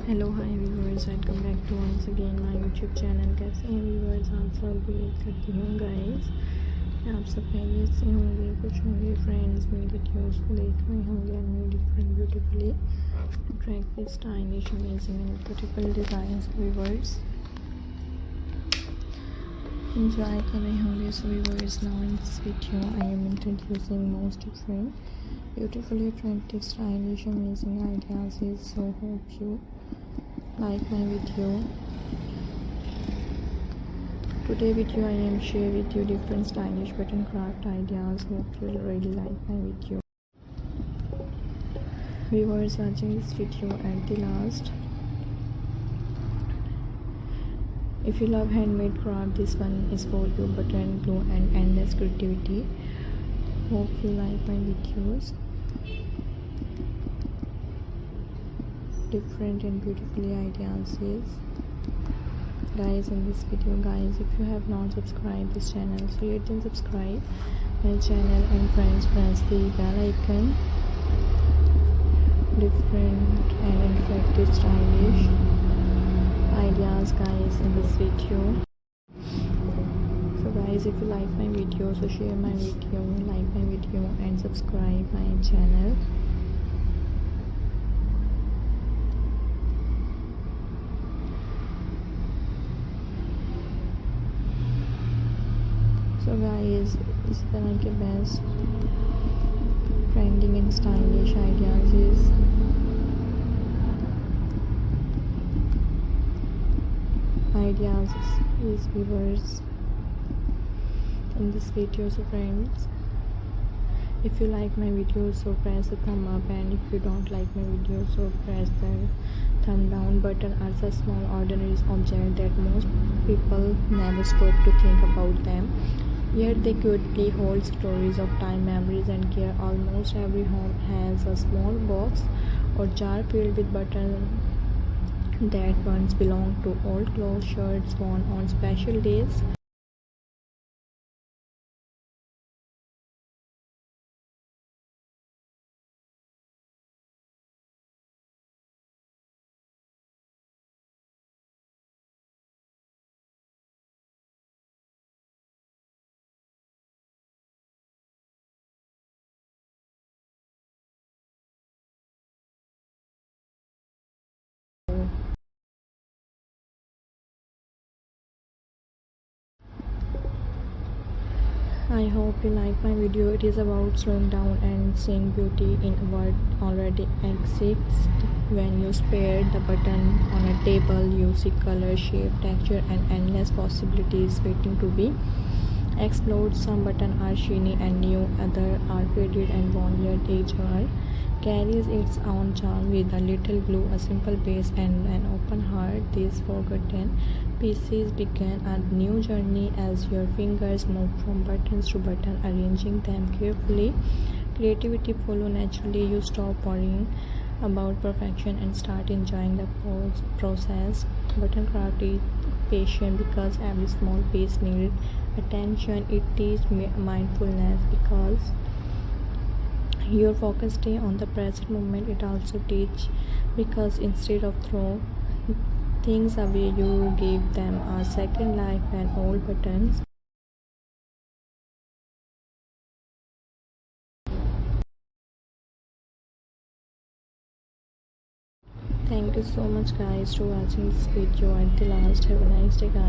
Hello hi viewers, welcome back to once again my YouTube channel. कैसे हैं viewers आप सब? उम्मीद करती हूँ गाइस आप सब खैरियत से होंगे, कुछ होंगे फ्रेंड्स मेरी वीडियोस को देख रहे होंगे and new different beautifully attractive stylish amazing and beautiful designs viewers enjoy कर रहे होंगे। So viewers, now in this video I am introducing most different beautifully attractive stylish amazing ideas. So hope you like my video. Today video I am share with you different stylish button craft ideas. Hope you will really like my video. Viewers watching this video at the last, if you love handmade craft, this one is for you. Button glue and endless creativity. Hope you like my videos. Different and beautifully ideas is guys in this video. Guys, if you have not subscribed this channel, so you can subscribe my channel and friends press the bell icon. Different and attractive stylish ideas guys in this video. So guys, if you like my video, so share my video, like my video and subscribe my channel. So guys, इस तरह के best trending and stylish ideas is viewers in this video. So friends, if you like my video, so press the thumb up, and if you don't like my video, so press the thumb down button. Are such small ordinary objects that most people never stop to think about them, yet they quietly hold stories of time, memories and care. Almost every home has a small box or jar filled with buttons that once belonged to old clothes, shirts worn on special days. I hope you like my video. It is about slowing down and seeing beauty in what already exists. When you spare the button on a table, you see color, shape, texture and endless possibilities waiting to be explored. Some buttons are shiny and new, others are faded and worn, yet each one carries its own charm. With a little glue, a simple base and an open heart, these forgotten pieces begin a new journey as your fingers move from buttons to button, arranging them carefully. Creativity follows naturally. You stop worrying about perfection and start enjoying the process. Button craft is patient because every small piece needs attention. It teaches mindfulness because your focus stay on the present moment. It also teaches because instead of throw things away, you give them a second life. And old buttons thank you so much guys for watching this video at the last. Have a nice day guys.